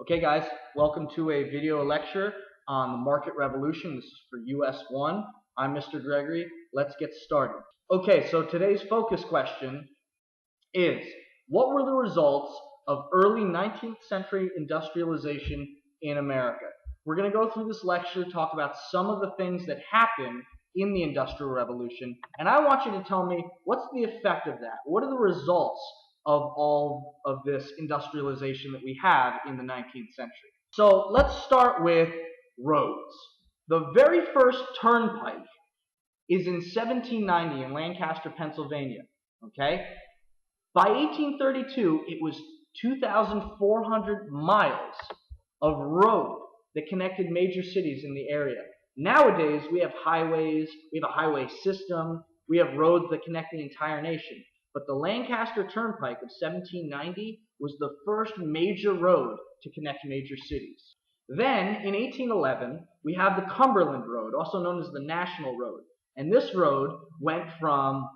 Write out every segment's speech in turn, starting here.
Okay guys, welcome to a video lecture on the market revolution. This is for US 1. I'm Mr. Gregory. Let's get started. Okay, so today's focus question is, what were the results of early 19th century industrialization in America? We're going to go through this lecture, talk about some of the things that happened in the Industrial Revolution, and I want you to tell me what's the effect of that? What are the results of all of this industrialization that we have in the 19th century? So let's start with roads. The very first turnpike is in 1790 in Lancaster, Pennsylvania. Okay? By 1832, it was 2,400 miles of road that connected major cities in the area. Nowadays, we have highways, we have a highway system, we have roads that connect the entire nation. But the Lancaster Turnpike of 1790 was the first major road to connect major cities. Then, in 1811, we have the Cumberland Road, also known as the National Road. And this road went from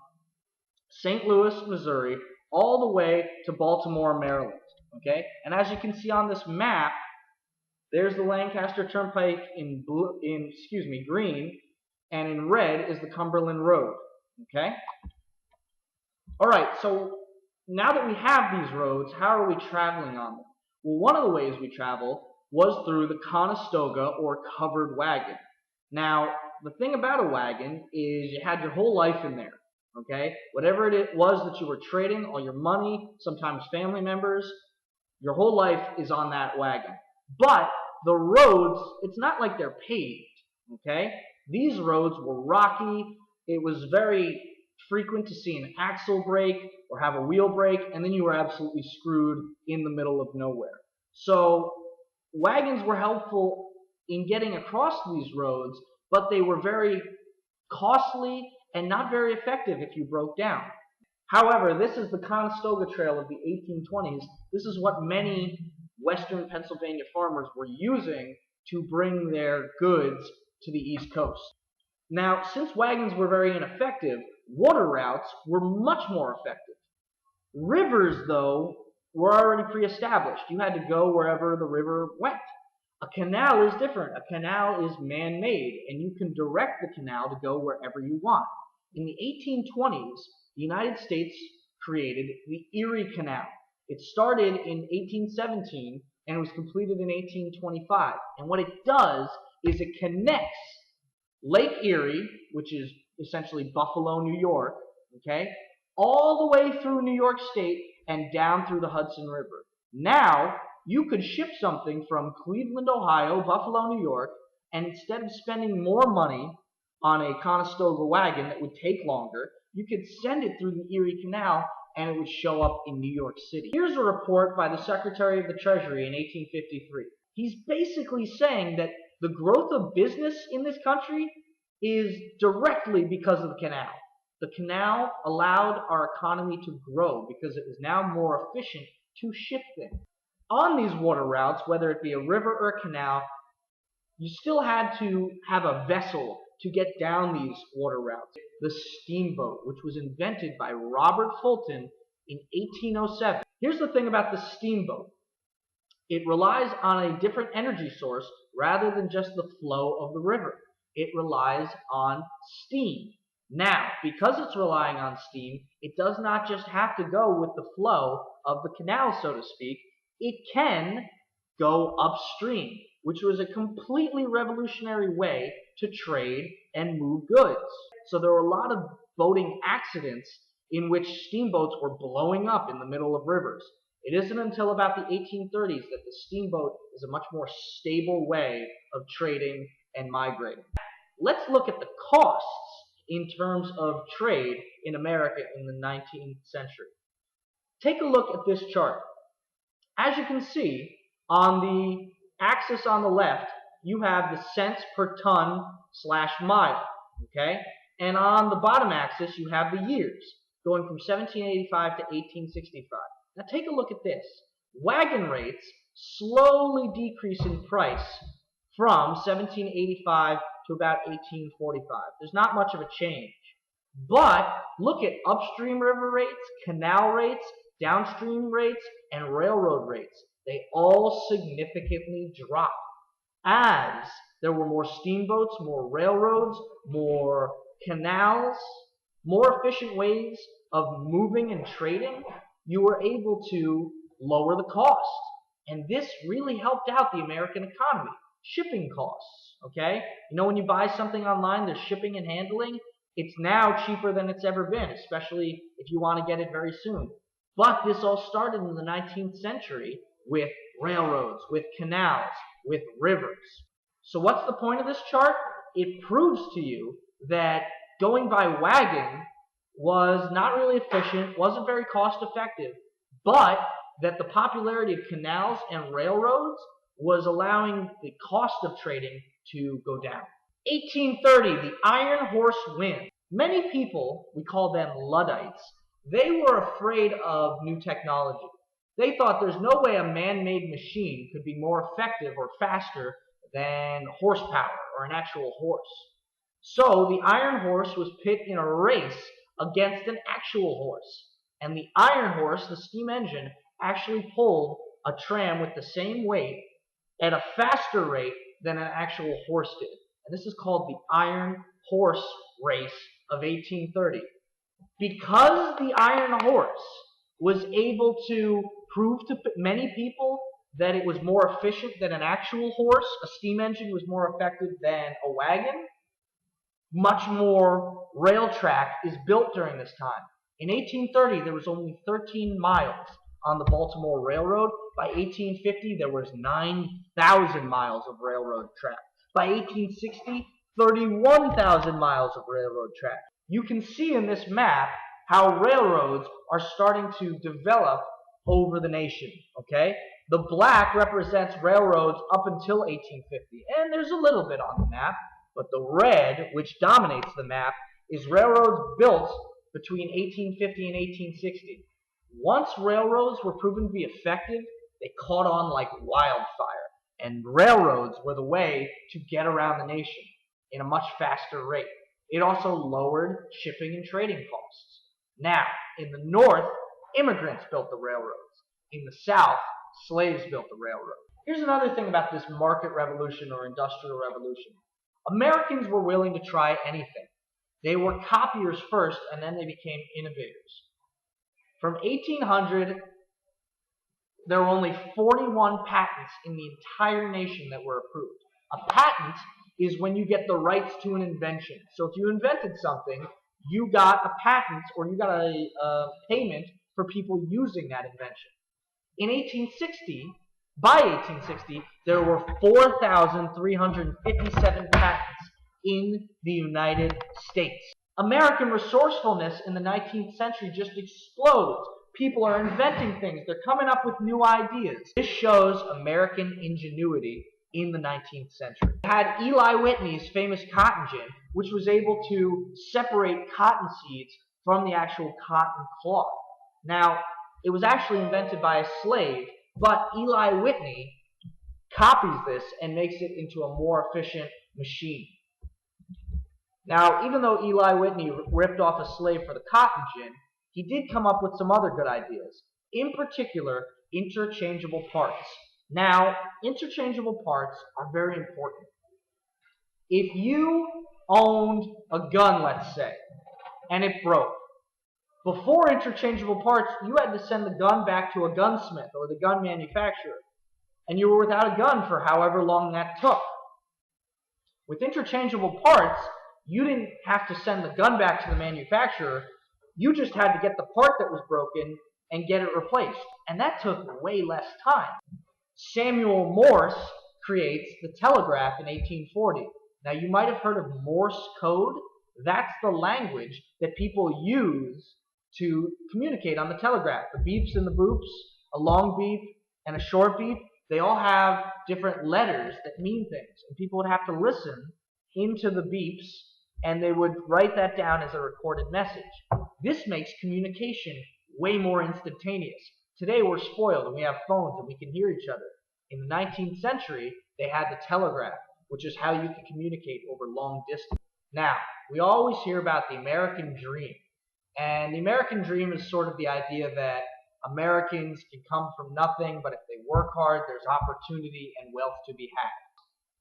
St. Louis, Missouri, all the way to Baltimore, Maryland. Okay? And as you can see on this map, there's the Lancaster Turnpike in green, and in red is the Cumberland Road. Okay? All right, so now that we have these roads, how are we traveling on them? Well, one of the ways we travel was through the Conestoga or covered wagon. Now, the thing about a wagon is you had your whole life in there. Okay? Whatever it was that you were trading, all your money, sometimes family members, your whole life is on that wagon. But the roads, it's not like they're paved. Okay? These roads were rocky. It was very frequent to see an axle break or have a wheel break, and then you were absolutely screwed in the middle of nowhere. So wagons were helpful in getting across these roads, but they were very costly and not very effective if you broke down. However, this is the Conestoga Trail of the 1820s. This is what many western Pennsylvania farmers were using to bring their goods to the East Coast. Now, since wagons were very ineffective, water routes were much more effective. Rivers, though, were already pre-established. You had to go wherever the river went. A canal is different. A canal is man-made, and you can direct the canal to go wherever you want. In the 1820s, the United States created the Erie Canal. It started in 1817 and was completed in 1825. And what it does is it connects Lake Erie, which is essentially Buffalo, New York, okay, all the way through New York State and down through the Hudson River. Now, you could ship something from Cleveland, Ohio, Buffalo, New York, and instead of spending more money on a Conestoga wagon that would take longer, you could send it through the Erie Canal and it would show up in New York City. Here's a report by the Secretary of the Treasury in 1853. He's basically saying that the growth of business in this country is directly because of the canal. The canal allowed our economy to grow because it was now more efficient to ship things. On these water routes, whether it be a river or a canal, you still had to have a vessel to get down these water routes. The steamboat, which was invented by Robert Fulton in 1807. Here's the thing about the steamboat. It relies on a different energy source rather than just the flow of the river. It relies on steam. Now, because it's relying on steam, it does not just have to go with the flow of the canal, so to speak. It can go upstream, which was a completely revolutionary way to trade and move goods. So there were a lot of boating accidents in which steamboats were blowing up in the middle of rivers. It isn't until about the 1830s that the steamboat is a much more stable way of trading and migrating. Let's look at the costs in terms of trade in America in the 19th century. Take a look at this chart. As you can see, on the axis on the left, you have the cents per ton / mile, okay? And on the bottom axis, you have the years, going from 1785 to 1865. Now take a look at this. Wagon rates slowly decrease in price from 1785 to about 1845. There's not much of a change. But look at upstream river rates, canal rates, downstream rates, and railroad rates. they all significantly dropped as there were more steamboats, more railroads, more canals, more efficient ways of moving and trading. You were able to lower the cost. And this really helped out the American economy. Shipping costs, okay? You know, when you buy something online, there's shipping and handling. It's now cheaper than it's ever been, especially if you want to get it very soon. But this all started in the 19th century with railroads, with canals, with rivers. So what's the point of this chart? It proves to you that going by wagon was not really efficient, wasn't very cost effective, but that the popularity of canals and railroads was allowing the cost of trading to go down. 1830, the Iron Horse wins. Many people, we call them Luddites, they were afraid of new technology. They thought there's no way a man-made machine could be more effective or faster than horsepower or an actual horse. So the Iron Horse was pit in a race against an actual horse. And the Iron Horse, the steam engine, actually pulled a tram with the same weight at a faster rate than an actual horse did. And this is called the Iron Horse race of 1830. Because the Iron Horse was able to prove to many people that it was more efficient than an actual horse, a steam engine was more effective than a wagon, much more rail track is built during this time. In 1830, there was only 13 miles on the Baltimore Railroad. By 1850, there was 9,000 miles of railroad track. By 1860, 31,000 miles of railroad track. You can see in this map how railroads are starting to develop over the nation, okay? The black represents railroads up until 1850, and there's a little bit on the map, but the red, which dominates the map, is railroads built between 1850 and 1860. Once railroads were proven to be effective, they caught on like wildfire, and railroads were the way to get around the nation in a much faster rate. It also lowered shipping and trading costs. Now, in the north, immigrants built the railroads. In the south, slaves built the railroad. Here's another thing about this market revolution or industrial revolution. Americans were willing to try anything. They were copiers first, and then they became innovators. From 1800, there were only 41 patents in the entire nation that were approved. A patent is when you get the rights to an invention. So if you invented something, you got a patent or you got a payment for people using that invention. In 1860, by 1860, there were 4,357 patents in the United States. American resourcefulness in the 19th century just explodes. People are inventing things. They're coming up with new ideas. This shows American ingenuity in the 19th century. We had Eli Whitney's famous cotton gin, which was able to separate cotton seeds from the actual cotton cloth. Now, it was actually invented by a slave, but Eli Whitney copies this and makes it into a more efficient machine. Now, even though Eli Whitney ripped off a slave for the cotton gin, he did come up with some other good ideas. In particular, interchangeable parts. Now, interchangeable parts are very important. If you owned a gun, let's say, and it broke, before interchangeable parts, you had to send the gun back to a gunsmith or the gun manufacturer, and you were without a gun for however long that took. With interchangeable parts, you didn't have to send the gun back to the manufacturer. You just had to get the part that was broken and get it replaced, and that took way less time. Samuel Morse creates the telegraph in 1840. Now, you might have heard of Morse code. That's the language that people use to communicate on the telegraph. The beeps and the boops, a long beep and a short beep, they all have different letters that mean things. And people would have to listen into the beeps, and they would write that down as a recorded message. This makes communication way more instantaneous. Today we're spoiled and we have phones and we can hear each other. In the 19th century, they had the telegraph, which is how you could communicate over long distance. Now, we always hear about the American dream. And the American dream is sort of the idea that Americans can come from nothing, but if they work hard, there's opportunity and wealth to be had.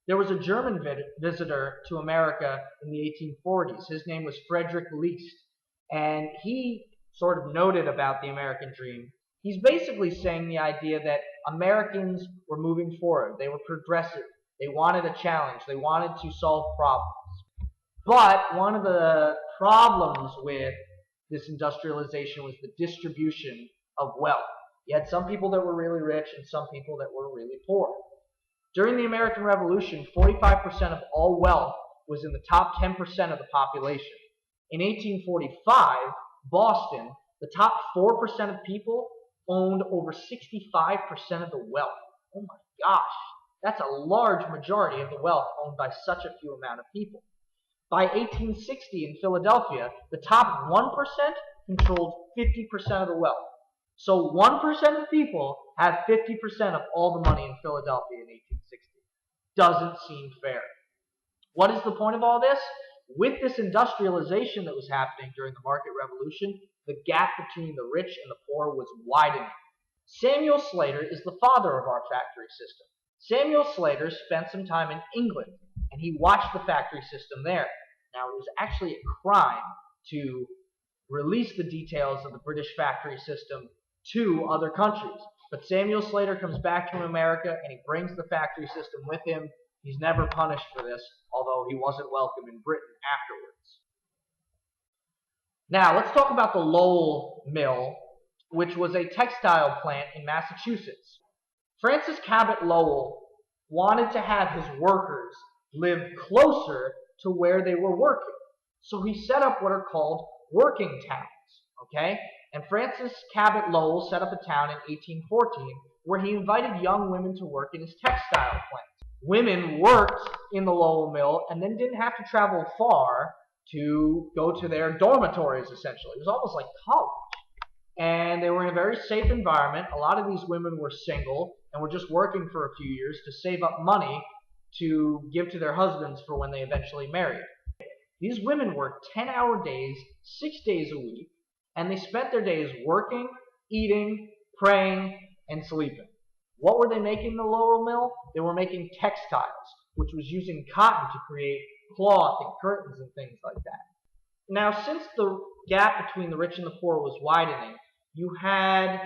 There was a German visitor to America in the 1840s. His name was Frederick List, and he sort of noted about the American dream. He's basically saying the idea that Americans were moving forward. They were progressive. They wanted a challenge. They wanted to solve problems. But one of the problems with this industrialization was the distribution of wealth. You had some people that were really rich and some people that were really poor. During the American Revolution, 45% of all wealth was in the top 10% of the population. In 1845, Boston, the top 4% of people owned over 65% of the wealth. Oh my gosh, that's a large majority of the wealth owned by such a few amount of people. By 1860 in Philadelphia, the top 1% controlled 50% of the wealth. So 1% of people have 50% of all the money in Philadelphia in 1860. Doesn't seem fair. What is the point of all this? With this industrialization that was happening during the market revolution, the gap between the rich and the poor was widening. Samuel Slater is the father of our factory system. Samuel Slater spent some time in England, and he watched the factory system there. Now, it was actually a crime to release the details of the British factory system to other countries. But Samuel Slater comes back to America, and he brings the factory system with him. He's never punished for this, although he wasn't welcome in Britain afterwards. Now, let's talk about the Lowell Mill, which was a textile plant in Massachusetts. Francis Cabot Lowell wanted to have his workers live closer to where they were working. So he set up what are called working towns, okay? And Francis Cabot Lowell set up a town in 1814 where he invited young women to work in his textile plant. Women worked in the Lowell Mill and then didn't have to travel far to go to their dormitories, essentially. It was almost like college. And they were in a very safe environment. A lot of these women were single and were just working for a few years to save up money to give to their husbands for when they eventually married. These women worked 10-hour days, 6 days a week, and they spent their days working, eating, praying, and sleeping. What were they making in the Lowell Mill? They were making textiles, which was using cotton to create cloth and curtains and things like that. Now, since the gap between the rich and the poor was widening, you had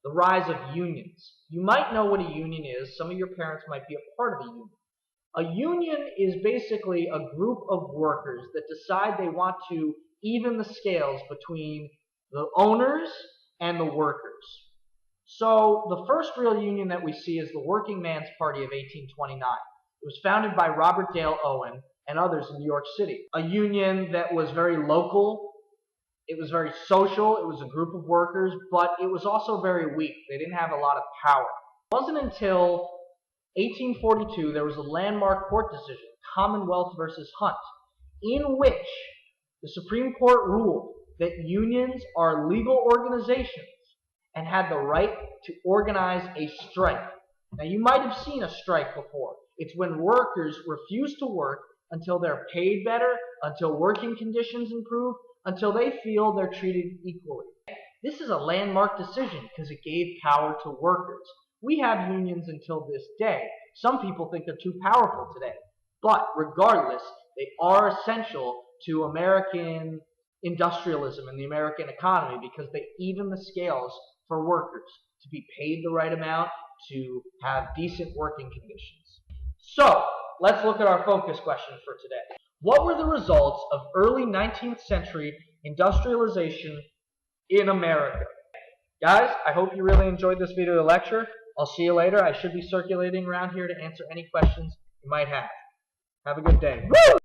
the rise of unions. You might know what a union is. Some of your parents might be a part of a union. A union is basically a group of workers that decide they want to even the scales between the owners and the workers. So the first real union that we see is the Working Man's Party of 1829. It was founded by Robert Dale Owen and others in New York City. A union that was very local. It was very social. It was a group of workers, but it was also very weak. They didn't have a lot of power. It wasn't until 1842 there was a landmark court decision, Commonwealth versus Hunt, in which the Supreme Court ruled that unions are legal organizations and had the right to organize a strike. Now, you might have seen a strike before. It's when workers refuse to work until they're paid better, until working conditions improve, until they feel they're treated equally. This is a landmark decision because it gave power to workers. We have unions until this day. Some people think they're too powerful today. But regardless, they are essential to American industrialism and the American economy because they even the scales for workers to be paid the right amount, to have decent working conditions. So, let's look at our focus question for today. What were the results of early 19th century industrialization in America? Guys, I hope you really enjoyed this video lecture. I'll see you later. I should be circulating around here to answer any questions you might have. Have a good day. Woo!